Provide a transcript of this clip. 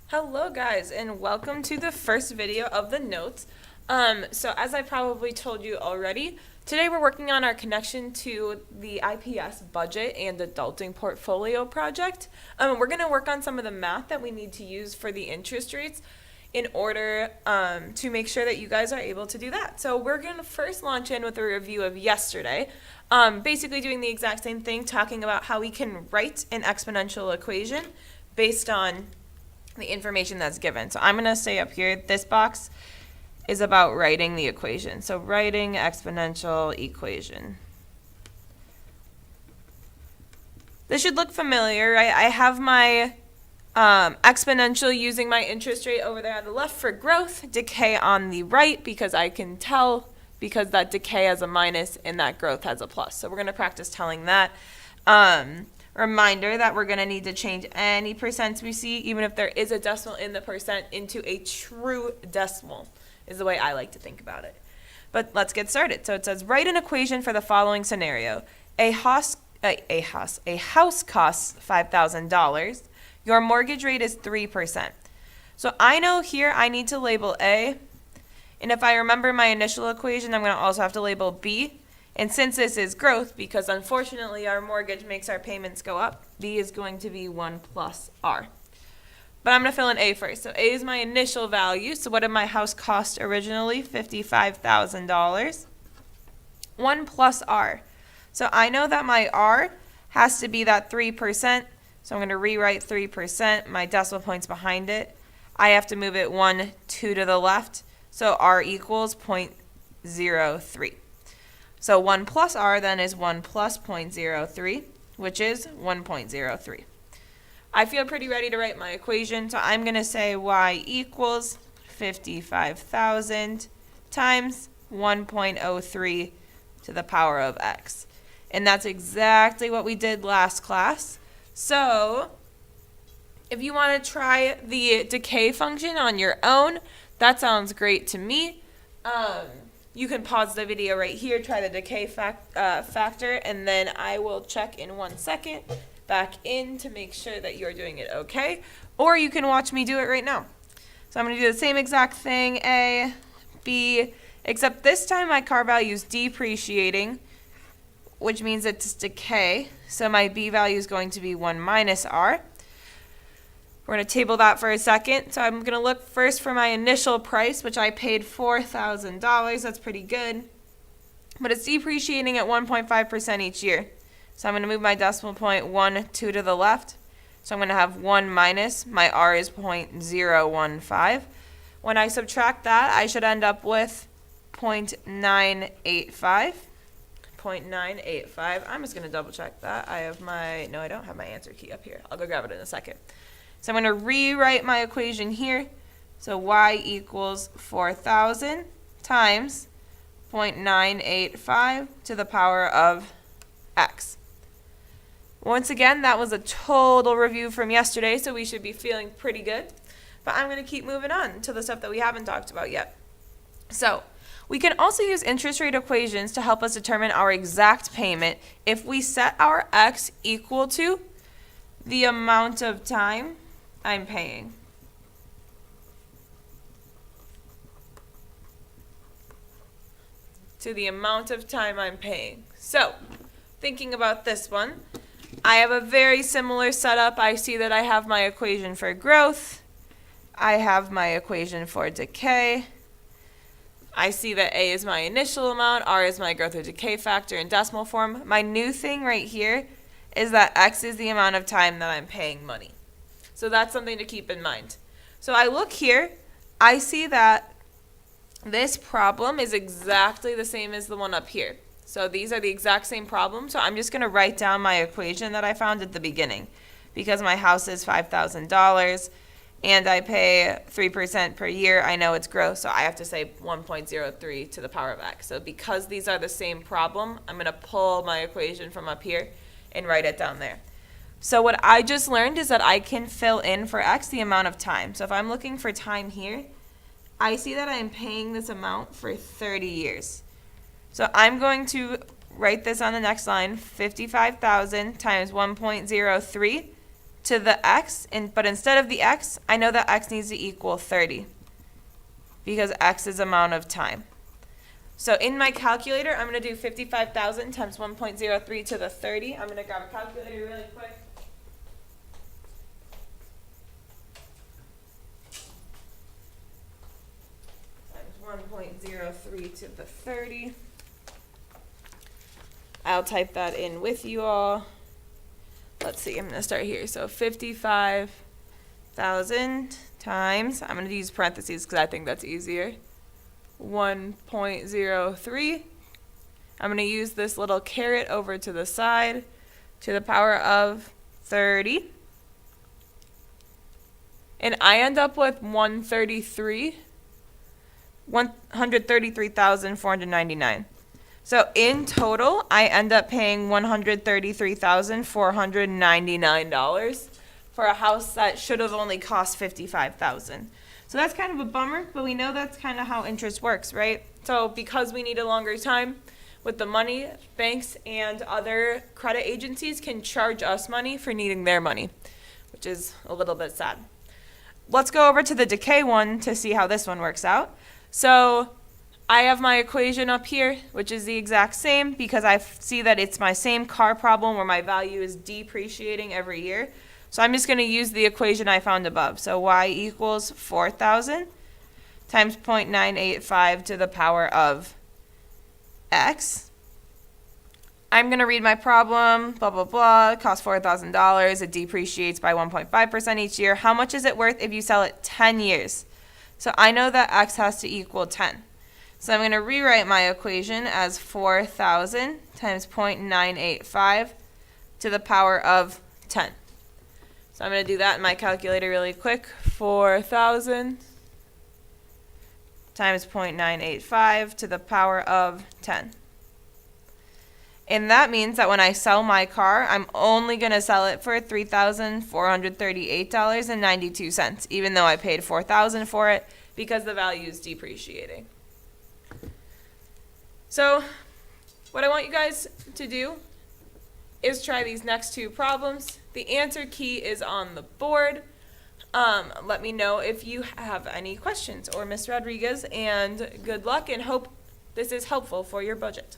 Hello guys, and welcome to the first video of the notes. So as I probably told you already, today we're working on our connection to the IPS budget and adulting portfolio project. We're going to work on some of the math that we need to use for the interest rates in order to make sure that you guys are able to do that. So we're going to first launch in with a review of yesterday, basically doing the exact same thing, talking about how we can write an exponential equation based on the information that's given. So I'm going to say up here, this box is about writing the equation. So writing exponential equation. This should look familiar, right? I have my exponential using my interest rate over there on the left for growth, decay on the right because I can tell because that decay has a minus and that growth has a plus. So we're going to practice telling that. Reminder that we're going to need to change any percents we see, even if there is a decimal in the percent, into a true decimal, is the way I like to think about it. But let's get started. So it says, write an equation for the following scenario. A house costs $5,000. Your mortgage rate is 3%. So I know here I need to label A, and if I remember my initial equation, I'm going to also have to label B. And since this is growth, because unfortunately our mortgage makes our payments go up, B is going to be 1 plus R. But I'm going to fill in A first. So A is my initial value. So what did my house cost originally? $55,000. 1 plus R. So I know that my R has to be that 3%. So I'm going to rewrite 3%, my decimal points behind it. I have to move it 1, 2 to the left. So R equals 0.03. So 1 plus R then is 1 plus 0.03, which is 1.03. I feel pretty ready to write my equation, so I'm going to say Y equals 55,000 times 1.03 to the power of X. And that's exactly what we did last class. So if you want to try the decay function on your own, that sounds great to me. You can pause the video right here, try the decay factor, and then I will check in 1 second back in to make sure that you're doing it okay. Or you can watch me do it right now. So I'm going to do the same exact thing, A, B, except this time my car value is depreciating, which means it's decay. So my B value is going to be 1 minus R. We're going to table that for a second. So I'm going to look first for my initial price, which I paid $4,000. That's pretty good. But it's depreciating at 1.5% each year. So I'm going to move my decimal point 1, 2 to the left. So I'm going to have 1 minus. My R is 0.015. When I subtract that, I should end up with 0.985. 0.985. I'm just going to double check that. I don't have my answer key up here. I'll go grab it in a second. So I'm going to rewrite my equation here. So Y equals 4,000 times 0.985 to the power of X. Once again, that was a total review from yesterday, so we should be feeling pretty good. But I'm going to keep moving on to the stuff that we haven't talked about yet. So we can also use interest rate equations to help us determine our exact payment if we set our X equal to the amount of time I'm paying. To the amount of time I'm paying. So, thinking about this one, I have a very similar setup. I see that I have my equation for growth. I have my equation for decay. I see that A is my initial amount, R is my growth or decay factor in decimal form. My new thing right here is that X is the amount of time that I'm paying money. So that's something to keep in mind. So I look here, I see that this problem is exactly the same as the one up here. So these are the exact same problem. So I'm just going to write down my equation that I found at the beginning. Because my house is $5,000 and I pay 3% per year, I know it's growth, so I have to say 1.03 to the power of X. So because these are the same problem, I'm going to pull my equation from up here and write it down there. So what I just learned is that I can fill in for X the amount of time. So if I'm looking for time here, I see that I'm paying this amount for 30 years. So I'm going to write this on the next line, 55,000 times 1.03 to the x, but instead of the x, I know that x needs to equal 30 because x is amount of time. So in my calculator, I'm going to do 55,000 times 1.03 to the 30. I'm going to grab a calculator really quick. Times 1.03 to the 30. I'll type that in with you all. Let's see, I'm going to start here. So 55,000 times, I'm going to use parentheses because I think that's easier, 1.03. I'm going to use this little caret over to the side to the power of 30. And I end up with 133,499. So in total, I end up paying $133,499 for a house that should have only cost $55,000. So that's kind of a bummer, but we know that's kind of how interest works, right? So because we need a longer time with the money, banks and other credit agencies can charge us money for needing their money, which is a little bit sad. Let's go over to the decay one to see how this one works out. So I have my equation up here, which is the exact same because I see that it's my same car problem where my value is depreciating every year. So I'm just going to use the equation I found above. So y equals 4,000 times 0.985 to the power of x. I'm going to read my problem, blah, blah, blah. It costs $4,000. It depreciates by 1.5% each year. How much is it worth if you sell it 10 years? So I know that x has to equal 10. So I'm going to rewrite my equation as 4,000 times 0.985 to the power of 10. So I'm going to do that in my calculator really quick. 4,000 times 0.985 to the power of 10. And that means that when I sell my car, I'm only going to sell it for $3,438.92, even though I paid $4,000 for it because the value is depreciating. So what I want you guys to do is try these next two problems. The answer key is on the board. Let me know if you have any questions, or Ms. Rodriguez, and good luck, and hope this is helpful for your budget.